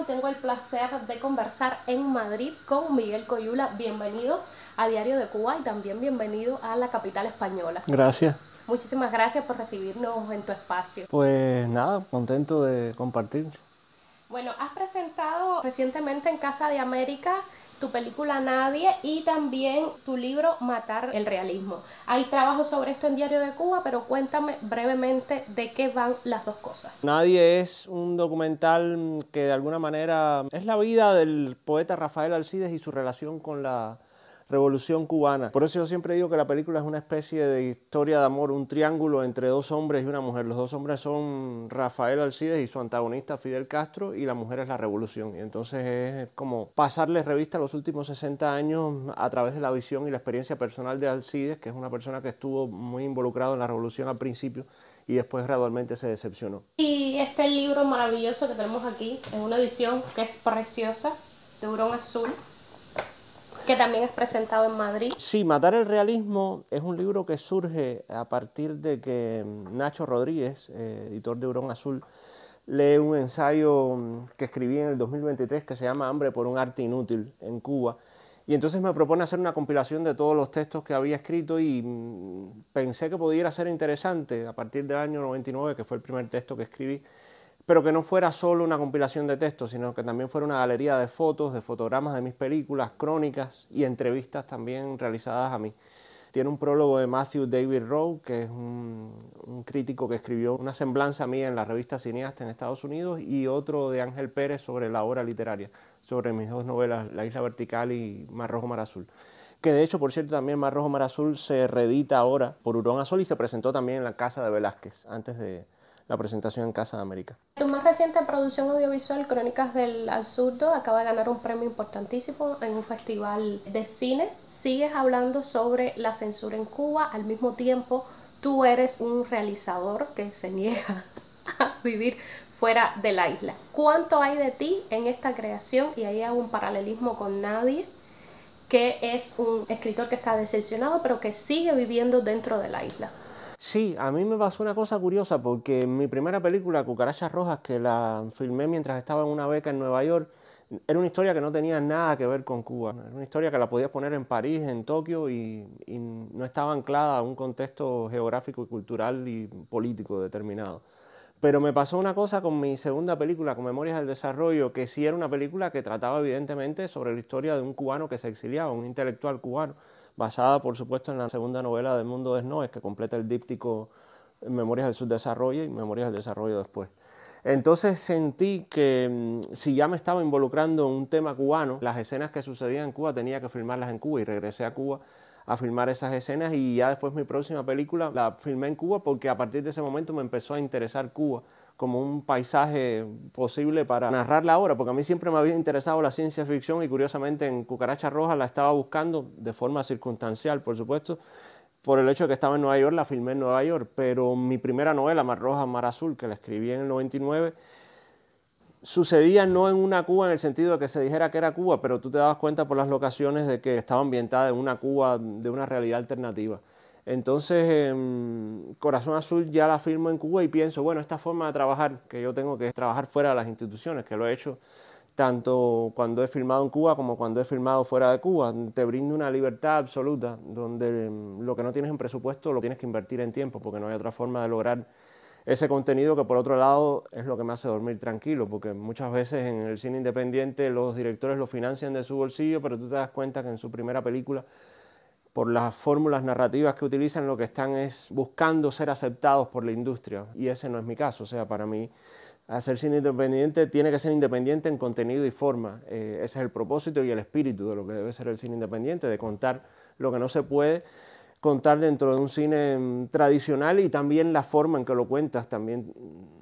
Hoy tengo el placer de conversar en Madrid con Miguel Coyula. Bienvenido a Diario de Cuba y también bienvenido a la capital española. Gracias. Muchísimas gracias por recibirnos en tu espacio. Pues nada, contento de compartir. Bueno, has presentado recientemente en Casa de América tu película Nadie y también tu libro Matar el realismo. Hay trabajo sobre esto en Diario de Cuba, pero cuéntame brevemente de qué van las dos cosas. Nadie es un documental que de alguna manera es la vida del poeta Rafael Alcides y su relación con la Revolución Cubana. Por eso yo siempre digo que la película es una especie de historia de amor, un triángulo entre dos hombres y una mujer. Los dos hombres son Rafael Alcides y su antagonista Fidel Castro, y la mujer es la revolución. Y entonces es como pasarle revista a los últimos 60 años a través de la visión y la experiencia personal de Alcides, que es una persona que estuvo muy involucrado en la revolución al principio y después gradualmente se decepcionó. Y este libro maravilloso que tenemos aquí, en una edición que es preciosa, de hurón azul, que también es presentado en Madrid. Sí, Matar el realismo es un libro que surge a partir de que Nacho Rodríguez, editor de Hurón Azul, lee un ensayo que escribí en el 2023 que se llama Hambre por un arte inútil en Cuba. Y entonces me propone hacer una compilación de todos los textos que había escrito y pensé que pudiera ser interesante a partir del año 99, que fue el primer texto que escribí, pero que no fuera solo una compilación de textos, sino que también fuera una galería de fotos, de fotogramas de mis películas, crónicas y entrevistas también realizadas a mí. Tiene un prólogo de Matthew David Rowe, que es un crítico que escribió una semblanza mía en la revista Cineasta en Estados Unidos, y otro de Ángel Pérez sobre la obra literaria, sobre mis dos novelas, La Isla Vertical y Mar Rojo, Mar Azul. Que de hecho, por cierto, también Mar Rojo, Mar Azul se reedita ahora por Hurón Azul y se presentó también en la Casa de Velázquez, antes de la presentación en Casa de América. Tu más reciente producción audiovisual, Crónicas del Absurdo, acaba de ganar un premio importantísimo en un festival de cine. Sigues hablando sobre la censura en Cuba, al mismo tiempo tú eres un realizador que se niega a vivir fuera de la isla. ¿Cuánto hay de ti en esta creación? Y ahí hago un paralelismo con Nadie, que es un escritor que está decepcionado pero que sigue viviendo dentro de la isla. Sí, a mí me pasó una cosa curiosa porque mi primera película, Cucarachas Rojas, que la filmé mientras estaba en una beca en Nueva York, era una historia que no tenía nada que ver con Cuba. Era una historia que la podías poner en París, en Tokio, y no estaba anclada a un contexto geográfico y cultural y político determinado. Pero me pasó una cosa con mi segunda película, con Memorias del Desarrollo, que sí era una película que trataba evidentemente sobre la historia de un cubano que se exiliaba, un intelectual cubano, basada por supuesto en la segunda novela de Edmundo Desnoes, que completa el díptico Memorias del Subdesarrollo y Memorias del Desarrollo después. Entonces sentí que si ya me estaba involucrando en un tema cubano, las escenas que sucedían en Cuba tenía que filmarlas en Cuba, y regresé a Cuba a filmar esas escenas, y ya después mi próxima película la filmé en Cuba porque a partir de ese momento me empezó a interesar Cuba como un paisaje posible para narrar la obra, porque a mí siempre me había interesado la ciencia ficción y curiosamente en Cucaracha Roja la estaba buscando de forma circunstancial, por supuesto, por el hecho de que estaba en Nueva York, la filmé en Nueva York, pero mi primera novela, Mar Roja, Mar Azul, que la escribí en el 99, sucedía no en una Cuba en el sentido de que se dijera que era Cuba, pero tú te dabas cuenta por las locaciones de que estaba ambientada en una Cuba de una realidad alternativa. Entonces, Corazón Azul ya la filmo en Cuba y pienso, bueno, esta forma de trabajar que yo tengo, que es trabajar fuera de las instituciones, que lo he hecho tanto cuando he filmado en Cuba como cuando he filmado fuera de Cuba, te brinda una libertad absoluta, donde lo que no tienes en presupuesto lo tienes que invertir en tiempo, porque no hay otra forma de lograr ese contenido, que por otro lado es lo que me hace dormir tranquilo, porque muchas veces en el cine independiente los directores lo financian de su bolsillo, pero tú te das cuenta que en su primera película, por las fórmulas narrativas que utilizan, lo que están es buscando ser aceptados por la industria, y ese no es mi caso. O sea, para mí hacer cine independiente tiene que ser independiente en contenido y forma. Ese es el propósito y el espíritu de lo que debe ser el cine independiente, de contar lo que no se puede contar dentro de un cine tradicional, y también la forma en que lo cuentas también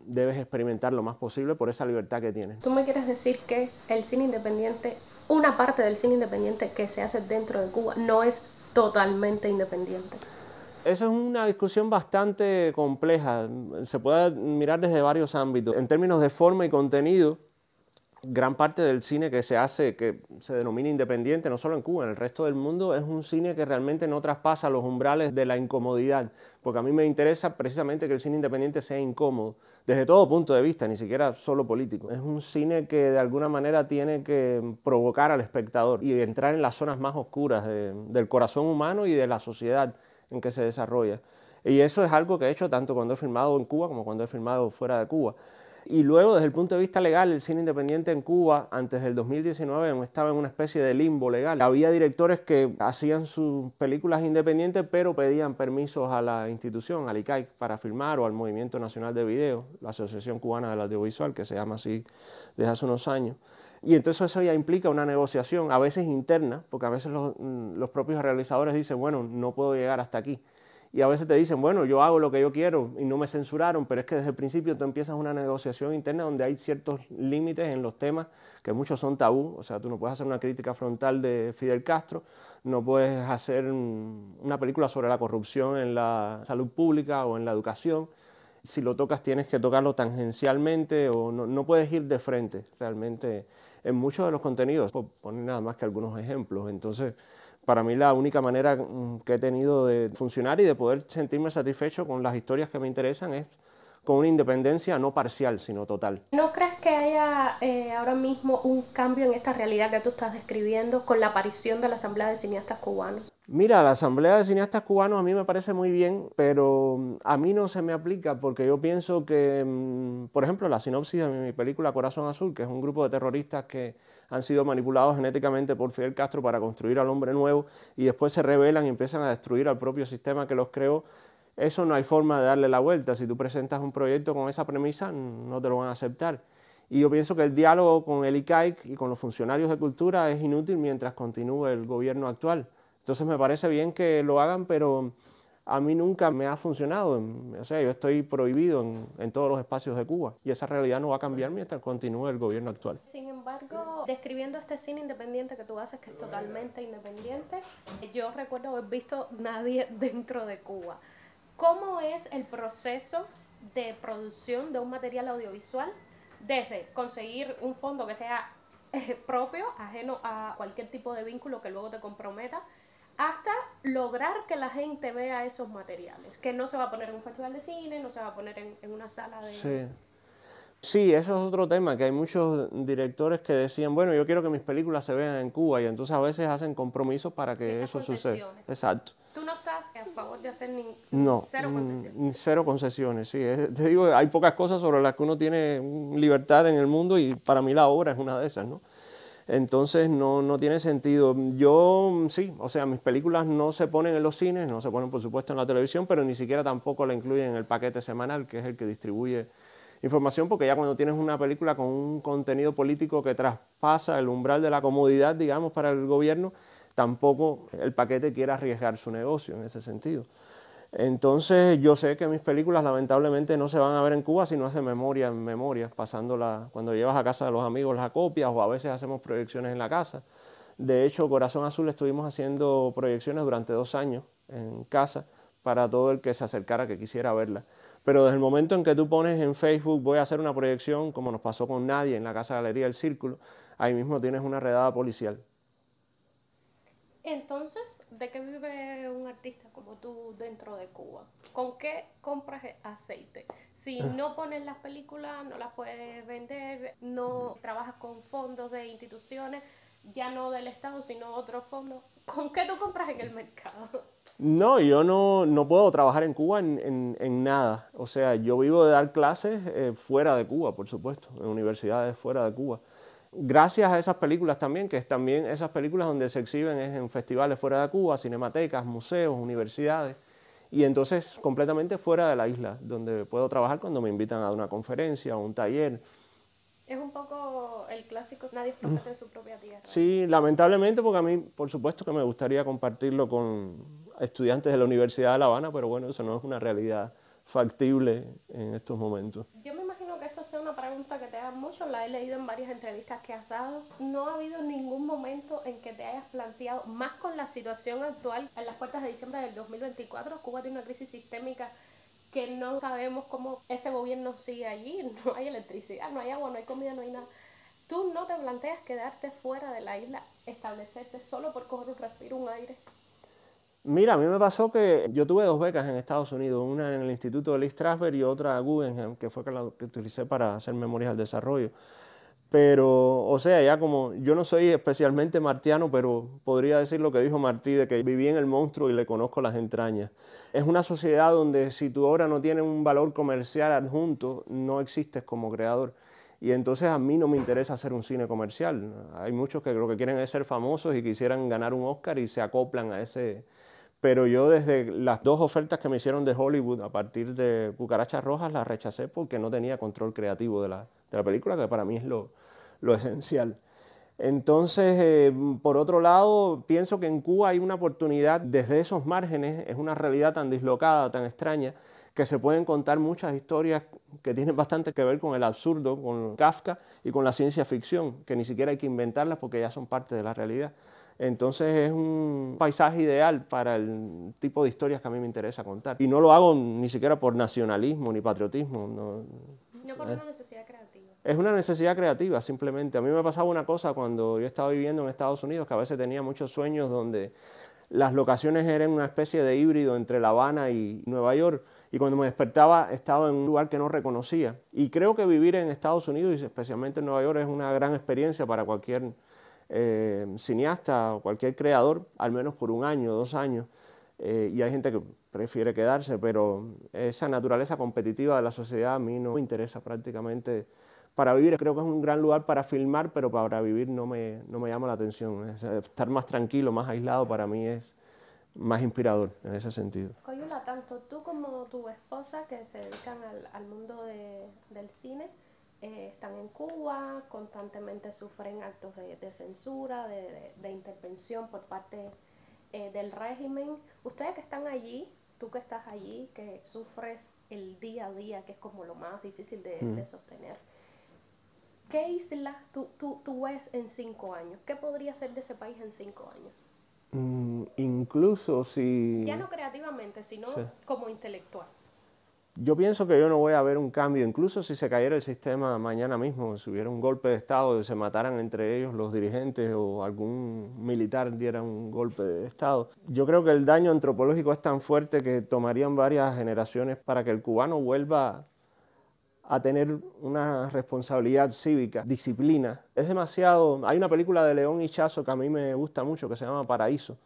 debes experimentar lo más posible por esa libertad que tienes. ¿Tú me quieres decir que el cine independiente, una parte del cine independiente que se hace dentro de Cuba, no es totalmente independiente? Esa es una discusión bastante compleja, se puede mirar desde varios ámbitos. En términos de forma y contenido, gran parte del cine que se hace, que se denomina independiente, no solo en Cuba, en el resto del mundo, es un cine que realmente no traspasa los umbrales de la incomodidad, porque a mí me interesa precisamente que el cine independiente sea incómodo, desde todo punto de vista, ni siquiera solo político. Es un cine que de alguna manera tiene que provocar al espectador y entrar en las zonas más oscuras del corazón humano y de la sociedad en que se desarrolla. Y eso es algo que he hecho tanto cuando he filmado en Cuba como cuando he filmado fuera de Cuba. Y luego, desde el punto de vista legal, el cine independiente en Cuba, antes del 2019, estaba en una especie de limbo legal. Había directores que hacían sus películas independientes, pero pedían permisos a la institución, al ICAIC, para filmar, o al Movimiento Nacional de Video, la Asociación Cubana del Audiovisual, que se llama así desde hace unos años. Y entonces eso ya implica una negociación, a veces interna, porque a veces los propios realizadores dicen, bueno, no puedo llegar hasta aquí. Y a veces te dicen, bueno, yo hago lo que yo quiero y no me censuraron, pero es que desde el principio tú empiezas una negociación interna donde hay ciertos límites en los temas, que muchos son tabú. O sea, tú no puedes hacer una crítica frontal de Fidel Castro, no puedes hacer una película sobre la corrupción en la salud pública o en la educación. Si lo tocas tienes que tocarlo tangencialmente o no puedes ir de frente realmente en muchos de los contenidos, por poner nada más que algunos ejemplos. Entonces, para mí la única manera que he tenido de funcionar y de poder sentirme satisfecho con las historias que me interesan es con una independencia no parcial, sino total. ¿No crees que haya ahora mismo un cambio en esta realidad que tú estás describiendo con la aparición de la Asamblea de Cineastas Cubanos? Mira, la Asamblea de Cineastas Cubanos a mí me parece muy bien, pero a mí no se me aplica porque yo pienso que, por ejemplo, la sinopsis de mi película Corazón Azul, que es un grupo de terroristas que han sido manipulados genéticamente por Fidel Castro para construir al hombre nuevo y después se rebelan y empiezan a destruir al propio sistema que los creó. Eso no hay forma de darle la vuelta. Si tú presentas un proyecto con esa premisa, no te lo van a aceptar. Y yo pienso que el diálogo con el ICAIC y con los funcionarios de cultura es inútil mientras continúe el gobierno actual. Entonces me parece bien que lo hagan, pero a mí nunca me ha funcionado. O sea, yo estoy prohibido en todos los espacios de Cuba y esa realidad no va a cambiar mientras continúe el gobierno actual. Sin embargo, describiendo este cine independiente que tú haces, que es totalmente independiente, yo recuerdo haber visto Nadie dentro de Cuba. ¿Cómo es el proceso de producción de un material audiovisual desde conseguir un fondo que sea propio, ajeno a cualquier tipo de vínculo que luego te comprometa, hasta lograr que la gente vea esos materiales, que no se va a poner en un festival de cine, no se va a poner en una sala de... Sí. Sí, eso es otro tema, que hay muchos directores que decían, bueno, yo quiero que mis películas se vean en Cuba y entonces a veces hacen compromisos para que ciertas eso suceda. concesiones. Exacto. ¿Tú no estás a favor de hacer No, cero concesiones? cero concesiones, sí. Te digo, hay pocas cosas sobre las que uno tiene libertad en el mundo y para mí la obra es una de esas, ¿no? Entonces no tiene sentido. Yo sí, o sea, mis películas no se ponen en los cines, no se ponen por supuesto en la televisión, pero ni siquiera tampoco la incluyen en el paquete semanal, que es el que distribuye información, porque ya cuando tienes una película con un contenido político que traspasa el umbral de la comodidad, digamos, para el gobierno, tampoco el paquete quiere arriesgar su negocio en ese sentido. Entonces yo sé que mis películas lamentablemente no se van a ver en Cuba, sino es de memoria en memoria, pasándola cuando llevas a casa de los amigos las copias o a veces hacemos proyecciones en la casa. De hecho, Corazón Azul estuvimos haciendo proyecciones durante 2 años en casa para todo el que se acercara que quisiera verla. Pero desde el momento en que tú pones en Facebook voy a hacer una proyección, como nos pasó con Nadie en la Casa Galería del Círculo, ahí mismo tienes una redada policial. Entonces, ¿de qué vive un artista como tú dentro de Cuba? ¿Con qué compras aceite? Si no pones las películas, no las puedes vender, no trabajas con fondos de instituciones, ya no del Estado, sino otros fondos. ¿Con qué tú compras en el mercado? No, yo no puedo trabajar en Cuba en nada. O sea, yo vivo de dar clases fuera de Cuba, por supuesto, en universidades fuera de Cuba. Gracias a esas películas también, que es también esas películas donde se exhiben es en festivales fuera de Cuba, cinematecas, museos, universidades, y entonces completamente fuera de la isla, donde puedo trabajar cuando me invitan a una conferencia o un taller. Es un poco el clásico, nadie es profeta en su propia tierra. Sí, lamentablemente, porque a mí, por supuesto que me gustaría compartirlo con estudiantes de la Universidad de La Habana, pero bueno, eso no es una realidad factible en estos momentos. Yo me imagino que esto sea una pregunta que te hagan mucho, la he leído en varias entrevistas que has dado. ¿No ha habido ningún momento en que te hayas planteado, más con la situación actual, en las puertas de diciembre del 2024, Cuba tiene una crisis sistémica que no sabemos cómo ese gobierno sigue allí, no hay electricidad, no hay agua, no hay comida, no hay nada? ¿Tú no te planteas quedarte fuera de la isla, establecerte solo por coger un respiro, un aire? Mira, a mí me pasó que yo tuve 2 becas en Estados Unidos, una en el Instituto de Lee Strasberg y otra Guggenheim, que fue la que utilicé para hacer memorias del desarrollo. Pero, o sea, ya como yo no soy especialmente martiano, pero podría decir lo que dijo Martí, de que viví en el monstruo y le conozco las entrañas. Es una sociedad donde si tu obra no tiene un valor comercial adjunto, no existes como creador. Y entonces a mí no me interesa hacer un cine comercial. Hay muchos que lo que quieren es ser famosos y quisieran ganar un Oscar y se acoplan a ese... Pero yo desde las 2 ofertas que me hicieron de Hollywood a partir de Cucarachas Rojas las rechacé porque no tenía control creativo de la película, que para mí es lo esencial. Entonces, por otro lado, pienso que en Cuba hay una oportunidad desde esos márgenes, es una realidad tan dislocada, tan extraña, que se pueden contar muchas historias que tienen bastante que ver con el absurdo, con Kafka y con la ciencia ficción, que ni siquiera hay que inventarlas porque ya son parte de la realidad. Entonces es un paisaje ideal para el tipo de historias que a mí me interesa contar. Y no lo hago ni siquiera por nacionalismo ni patriotismo. No, No por una necesidad creativa. es una necesidad creativa, simplemente. A mí me pasaba una cosa cuando yo estaba viviendo en Estados Unidos, que a veces tenía muchos sueños donde las locaciones eran una especie de híbrido entre La Habana y Nueva York. Y cuando me despertaba estaba en un lugar que no reconocía. Y creo que vivir en Estados Unidos y especialmente en Nueva York es una gran experiencia para cualquier cineasta o cualquier creador, al menos por 1 año, 2 años. Y hay gente que prefiere quedarse, pero esa naturaleza competitiva de la sociedad a mí no me interesa prácticamente para vivir. Creo que es un gran lugar para filmar, pero para vivir no me llama la atención. Estar más tranquilo, más aislado, para mí es más inspirador en ese sentido. Coyula, tanto tú como tu esposa, que se dedican al mundo del cine, están en Cuba, constantemente sufren actos de censura, de intervención por parte del régimen. Ustedes que están allí, tú que estás allí, que sufres el día a día, que es como lo más difícil de sostener, ¿qué isla tú ves en 5 años? ¿Qué podría ser de ese país en 5 años? Incluso si... Ya no creativamente, sino Sí. como intelectual. Yo pienso que yo no voy a ver un cambio, incluso si se cayera el sistema mañana mismo, si hubiera un golpe de Estado y se mataran entre ellos los dirigentes o algún militar diera un golpe de Estado. Yo creo que el daño antropológico es tan fuerte que tomarían varias generaciones para que el cubano vuelva a tener una responsabilidad cívica, disciplina. Es demasiado... Hay una película de León Ichazo que a mí me gusta mucho que se llama Paraíso,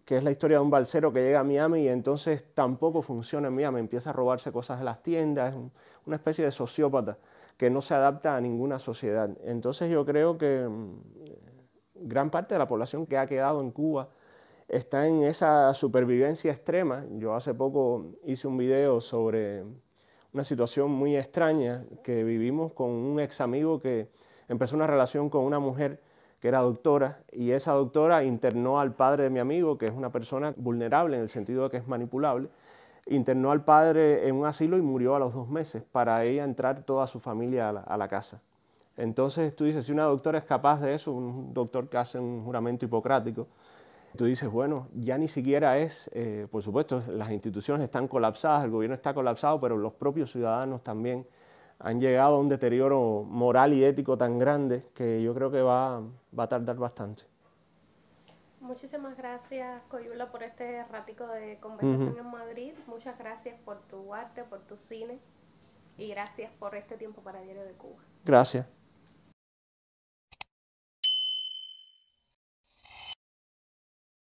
que es la historia de un balsero que llega a Miami y entonces tampoco funciona en Miami, empieza a robarse cosas de las tiendas, es una especie de sociópata que no se adapta a ninguna sociedad. Entonces yo creo que gran parte de la población que ha quedado en Cuba está en esa supervivencia extrema. Yo hace poco hice un video sobre una situación muy extraña que vivimos con un ex amigo que empezó una relación con una mujer que era doctora, y esa doctora internó al padre de mi amigo, que es una persona vulnerable en el sentido de que es manipulable, internó al padre en un asilo y murió a los 2 meses para ella entrar toda su familia a la casa. Entonces tú dices, si una doctora es capaz de eso, un doctor que hace un juramento hipocrático, tú dices, bueno, ya ni siquiera es, por supuesto, las instituciones están colapsadas, el gobierno está colapsado, pero los propios ciudadanos también han llegado a un deterioro moral y ético tan grande que yo creo que va a tardar bastante. Muchísimas gracias, Coyula, por este ratico de conversación en Madrid. Muchas gracias por tu arte, por tu cine y gracias por este tiempo para Diario de Cuba. Gracias.